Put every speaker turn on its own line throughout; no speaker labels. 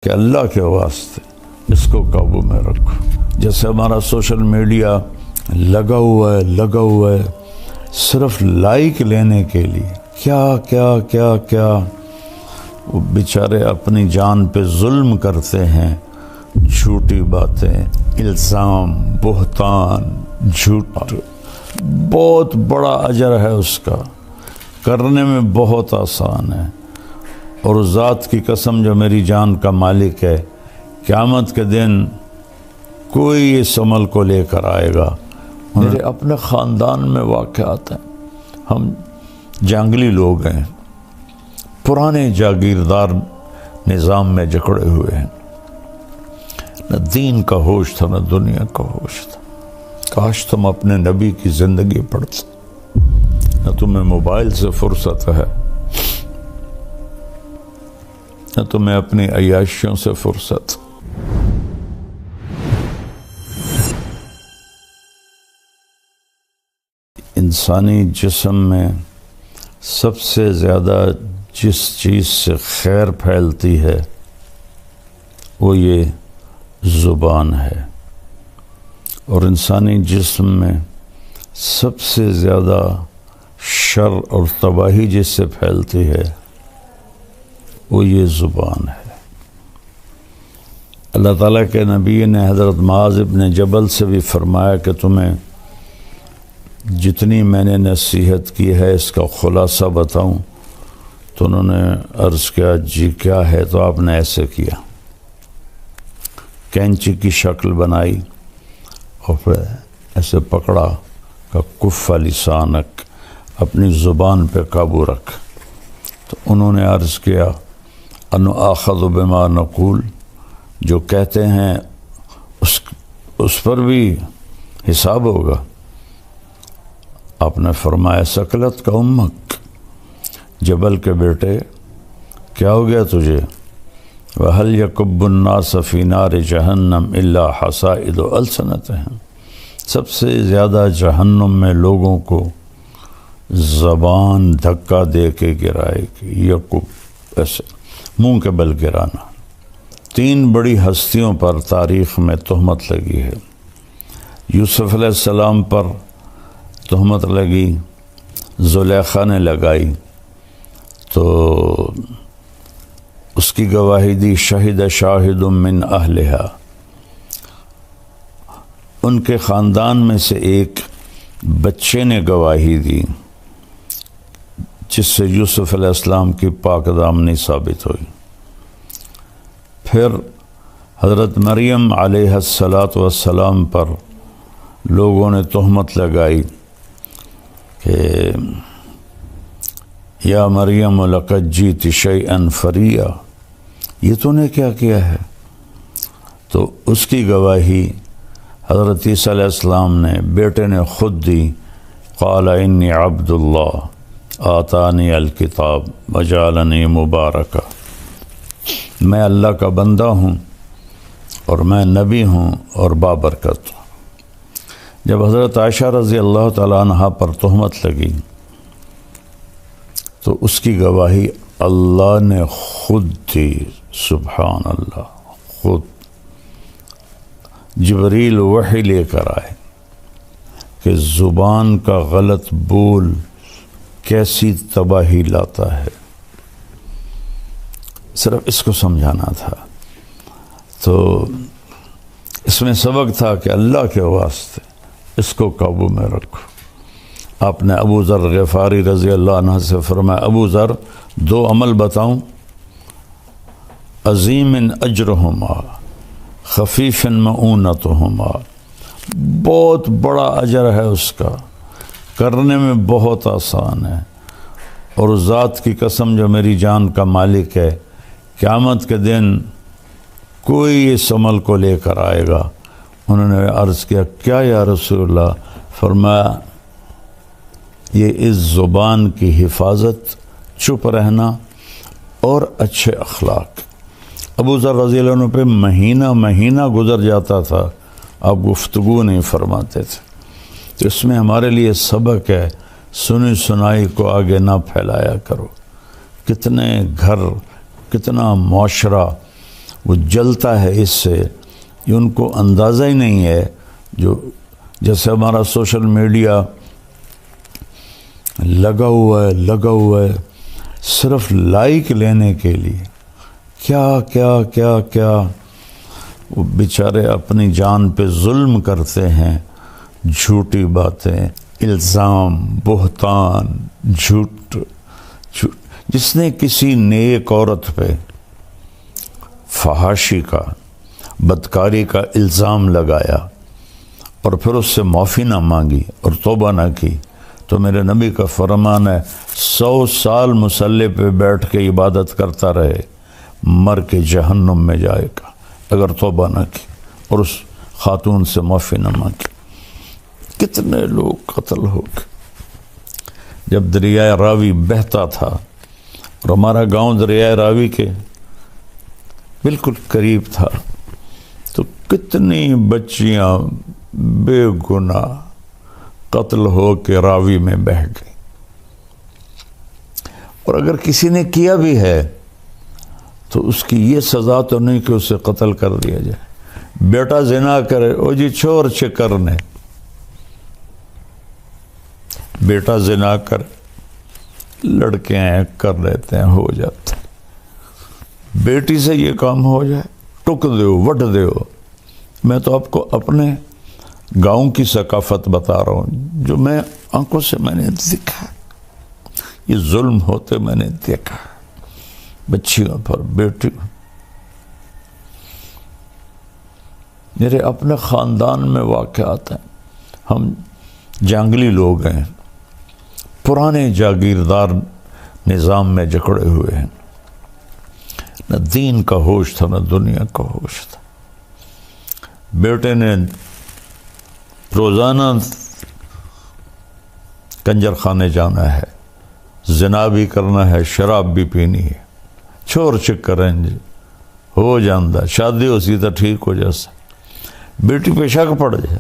کہ اللہ کے واسطے اس کو قابو میں رکھو۔ جیسے ہمارا سوشل میڈیا لگا ہوا ہے صرف لائک لینے کے لیے، کیا وہ بیچارے اپنی جان پہ ظلم کرتے ہیں، جھوٹی باتیں، الزام، بہتان، جھوٹ، بہت بڑا اجر ہے اس کا، کرنے میں بہت آسان ہے۔ اور ذات کی قسم جو میری جان کا مالک ہے، قیامت کے دن کوئی اس عمل کو لے کر آئے گا۔ میرے اپنے خاندان میں واقعات ہیں، ہم جنگلی لوگ ہیں، پرانے جاگیردار نظام میں جکڑے ہوئے ہیں، نہ دین کا ہوش تھا نہ دنیا کا ہوش تھا۔ کاش تم اپنے نبی کی زندگی پڑھتے، نہ تمہیں موبائل سے فرصت ہے، نہ تمہیں اپنی عیاشیوں سے فرصت۔ انسانی جسم میں سب سے زیادہ جس چیز سے خیر پھیلتی ہے وہ یہ زبان ہے، اور انسانی جسم میں سب سے زیادہ شر اور تباہی جس سے پھیلتی ہے وہ یہ زبان ہے۔ اللہ تعالیٰ کے نبی نے حضرت معاذ بن جبل سے بھی فرمایا کہ تمہیں جتنی میں نے نصیحت کی ہے اس کا خلاصہ بتاؤں؟ تو انہوں نے عرض کیا جی کیا ہے؟ تو آپ نے ایسے کیا، کینچی کی شکل بنائی اور پھر ایسے پکڑا کہ کف لسانک، اپنی زبان پہ قابو رکھ۔ تو انہوں نے عرض کیا انو آخذ بما نقول، جو کہتے ہیں اس پر بھی حساب ہوگا۔ آپ نے فرمایا سکلت کا امک، جبل کے بیٹے کیا ہو گیا تجھے؟ وَهَلْ يَكُبُّ النَّاسَ فِي نَارِ جَهَنَّمْ إِلَّا حَصَائِدُ أَلْسِنَتِهِمْ، سب سے زیادہ جہنم میں لوگوں کو زبان دھکا دے کے گرائے گی، یکب ایسے منہ کے بل گرانا۔ 3 بڑی ہستیوں پر تاریخ میں تہمت لگی ہے۔ یوسف علیہ السلام پر تہمت لگی، زلیخا نے لگائی تو اس کی گواہی دی شہد شاہد من اہلہا، ان کے خاندان میں سے ایک بچے نے گواہی دی جس سے یوسف علیہ السلام کی پاک دامنی ثابت ہوئی۔ پھر حضرت مریم علیہ السلام پر لوگوں نے تہمت لگائی کہ یا مریم لقد جئت شیئا فریا، یہ تو نے کیا کیا ہے؟ تو اس کی گواہی حضرت عیسیٰ علیہ السلام نے بیٹے نے خود دی، قال انی عبد اللہ آتانی الکتاب وجعلنی مبارکا، میں اللہ کا بندہ ہوں اور میں نبی ہوں اور بابرکت ہوں۔ جب حضرت عائشہ رضی اللہ تعالیٰ عنہ پر تہمت لگی تو اس کی گواہی اللہ نے خود دی، سبحان اللہ، خود جبریل وحی لے کر آئے کہ زبان کا غلط بول کیسی تباہی لاتا ہے۔ صرف اس کو سمجھانا تھا۔ تو اس میں سبق تھا کہ اللہ کے واسطے اس کو قابو میں رکھو۔ آپ نے ابو ذر غفاری رضی اللہ عنہ سے فرمایا ابو ذر 2 عمل بتاؤں؟ عظیم اجرہما خفیف معونتہما، بہت بڑا اجر ہے اس کا، کرنے میں بہت آسان ہے۔ اور ذات کی قسم جو میری جان کا مالک ہے، قیامت کے دن کوئی اس عمل کو لے کر آئے گا۔ انہوں نے عرض کیا کیا یا رسول اللہ؟ فرمایا یہ اس زبان کی حفاظت، چپ رہنا اور اچھے اخلاق۔ ابو ذر رضی اللہ عنہ پہ مہینہ گزر جاتا تھا، آپ گفتگو نہیں فرماتے تھے۔ تو اس میں ہمارے لیے سبق ہے، سنی سنائی کو آگے نہ پھیلایا کرو۔ کتنے گھر، کتنا معاشرہ وہ جلتا ہے اس سے، یہ ان کو اندازہ ہی نہیں ہے. جو جیسے ہمارا سوشل میڈیا لگا ہوا ہے صرف لائک لینے کے لیے. کیا کیا کیا کیا وہ بیچارے اپنی جان پہ ظلم کرتے ہیں. جھوٹی باتیں، الزام، بہتان، جھوٹ. جس نے کسی نیک عورت پہ فحاشی کا، بدکاری کا الزام لگایا اور پھر اس سے معافی نہ مانگی اور توبہ نہ کی، تو میرے نبی کا فرمان ہے 100 سال مصلی پہ بیٹھ کے عبادت کرتا رہے، مر کے جہنم میں جائے گا اگر توبہ نہ کی اور اس خاتون سے معافی نہ مانگی. کتنے لوگ قتل ہو گئے. جب دریائے راوی بہتا تھا اور ہمارا گاؤں دریائے راوی کے بالکل قریب تھا، تو کتنی بچیاں بے گناہ قتل ہو کے راوی میں بہہ گئی. اور اگر کسی نے کیا بھی ہے تو اس کی یہ سزا تو نہیں کہ اسے قتل کر دیا جائے. بیٹا زنا کرے، او جی چھوڑ کرنے. بیٹا زنا کر، لڑکے ہیں کر لیتے ہیں، ہو جاتے ہیں. بیٹی سے یہ کام ہو جائے، ٹک دیو، وٹ دیو. میں تو آپ کو اپنے گاؤں کی ثقافت بتا رہا ہوں جو میں آنکھوں سے میں نے دیکھا. یہ ظلم ہوتے میں نے دیکھا بچیوں پر، بیٹیوں. میرے اپنے خاندان میں واقعات ہیں. ہم جنگلی لوگ ہیں، پرانے جاگیردار نظام میں جکڑے ہوئے ہیں. نہ دین کا ہوش تھا نہ دنیا کا ہوش تھا. بیٹے نے روزانہ کنجر خانے جانا ہے، زنا بھی کرنا ہے، شراب بھی پینی ہے. چھوڑ کریں جی ہو جاندہ، شادی ہو سی تو ٹھیک ہو جیسا. بیٹی پہ شک پڑ جائے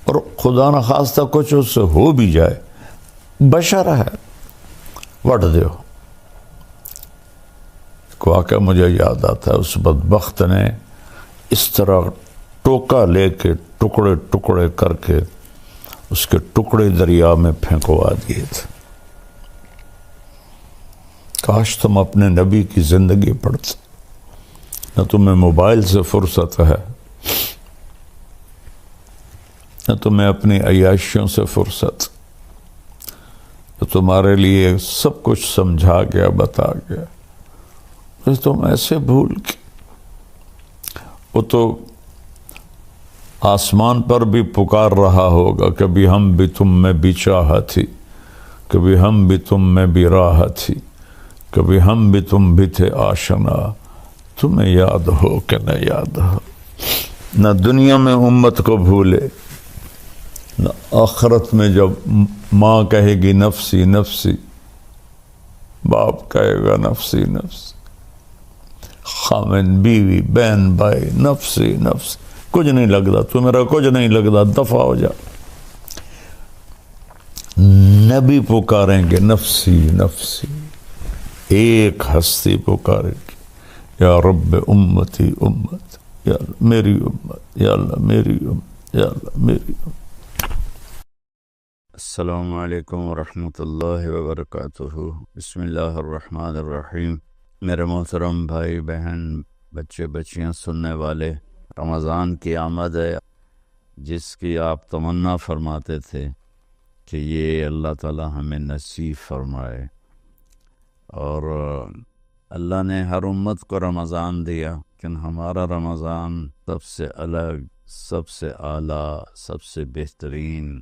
اور خدا نہ خواستہ کچھ اس سے ہو بھی جائے، بشر ہے، وٹ دیو. واقعہ مجھے یاد آتا ہے، اس بدبخت نے اس طرح ٹوکا لے کے ٹکڑے ٹکڑے کر کے اس کے ٹکڑے دریا میں پھینکوا دیے تھے. کاش تم اپنے نبی کی زندگی پڑھتے. نہ تمہیں موبائل سے فرصت ہے، نہ تمہیں اپنی عیاشیوں سے فرصت. تو تمہارے لیے سب کچھ سمجھا گیا، بتا گیا، پھر تم ایسے بھول کے. وہ تو آسمان پر بھی پکار رہا ہوگا، کبھی ہم بھی تم میں بھی چاہتی، کبھی ہم بھی تم میں بھی راحتی، کبھی ہم بھی تم بھی تھے آشنا. تمہیں یاد ہو کہ نہ یاد ہو. نہ دنیا میں امت کو بھولے، نہ آخرت میں جب ماں کہے گی نفسی نفسی، باپ کہے گا نفسی نفسی، خامن بیوی بہن بھائی نفسی نفسی. کچھ نہیں لگتا تو میرا، کچھ نہیں لگتا، دفع ہو جا. نبی پکاریں گے نفسی نفسی. ایک ہستی پکارے گی یا رب امتی امت، یا اللہ میری امت، یا اللہ میری امت، یا اللہ میری امت. السلام علیکم ورحمۃ اللہ وبرکاتہ. بسم اللہ الرحمن الرحیم. میرے محترم بھائی بہن، بچے بچیاں، سننے والے، رمضان کی آمد ہے جس کی آپ تمنا فرماتے تھے کہ یہ اللہ تعالی ہمیں نصیب فرمائے. اور اللہ نے ہر امت کو رمضان دیا، لیکن ہمارا رمضان سب سے الگ، سب سے اعلیٰ، سب سے بہترین.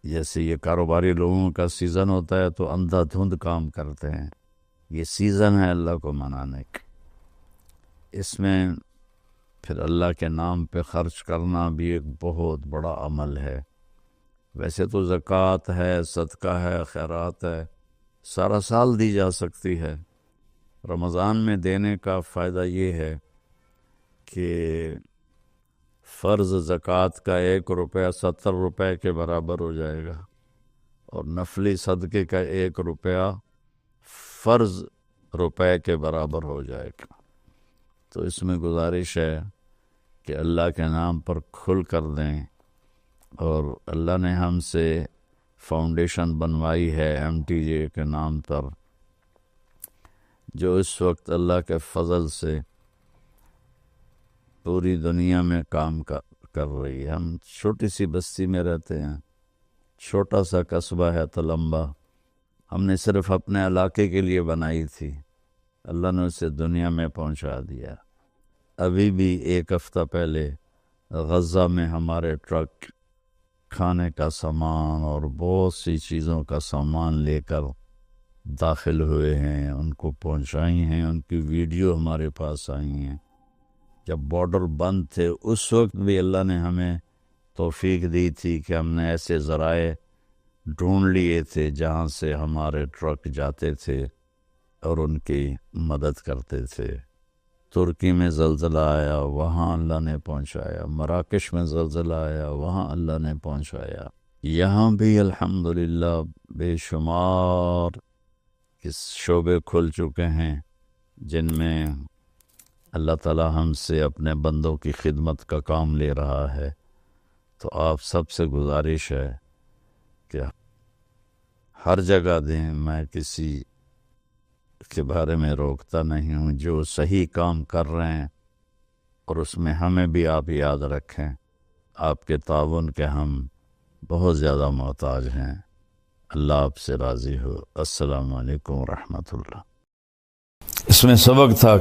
جیسے یہ کاروباری لوگوں کا سیزن ہوتا ہے تو اندھا دھند کام کرتے ہیں، یہ سیزن ہے اللہ کو منانے کا. اس میں پھر اللہ کے نام پہ خرچ کرنا بھی ایک بہت بڑا عمل ہے. ویسے تو زکوٰۃ ہے، صدقہ ہے، خیرات ہے، سارا سال دی جا سکتی ہے. رمضان میں دینے کا فائدہ یہ ہے کہ فرض زکوٰۃ کا 1 روپیہ 70 روپے کے برابر ہو جائے گا، اور نفلی صدقے کا 1 روپیہ فرض روپے کے برابر ہو جائے گا. تو اس میں گزارش ہے کہ اللہ کے نام پر کھل کر دیں، اور اللہ نے ہم سے فاؤنڈیشن بنوائی ہے MTJ کے نام پر، جو اس وقت اللہ کے فضل سے پوری دنیا میں کام کر رہی ہے۔ ہم چھوٹی سی بستی میں رہتے ہیں، چھوٹا سا قصبہ ہے تلمبا، ہم نے صرف اپنے علاقے کے لیے بنائی تھی، اللہ نے اسے دنیا میں پہنچا دیا۔ ابھی بھی 1 ہفتہ پہلے غزہ میں ہمارے ٹرک کھانے کا سامان اور بہت سی چیزوں کا سامان لے کر داخل ہوئے ہیں، ان کو پہنچائی ہیں، ان کی ویڈیو ہمارے پاس آئی ہیں۔ جب بارڈر بند تھے اس وقت بھی اللہ نے ہمیں توفیق دی تھی کہ ہم نے ایسے ذرائع ڈھونڈ لیے تھے جہاں سے ہمارے ٹرک جاتے تھے اور ان کی مدد کرتے تھے۔ ترکی میں زلزلہ آیا، وہاں اللہ نے پہنچایا، مراکش میں زلزلہ آیا، وہاں اللہ نے پہنچایا۔ یہاں بھی الحمدللہ بے شمار اس شعبے کھل چکے ہیں جن میں اللہ تعالی ہم سے اپنے بندوں کی خدمت کا کام لے رہا ہے۔ تو آپ سب سے گزارش ہے کہ ہر جگہ دیں، میں کسی کے بارے میں روکتا نہیں ہوں، جو صحیح کام کر رہے ہیں، اور اس میں ہمیں بھی آپ یاد رکھیں، آپ کے تعاون کے ہم بہت زیادہ محتاج ہیں۔ اللہ آپ سے راضی ہو۔ السلام علیکم ورحمۃ اللہ۔ اس میں سبق تھا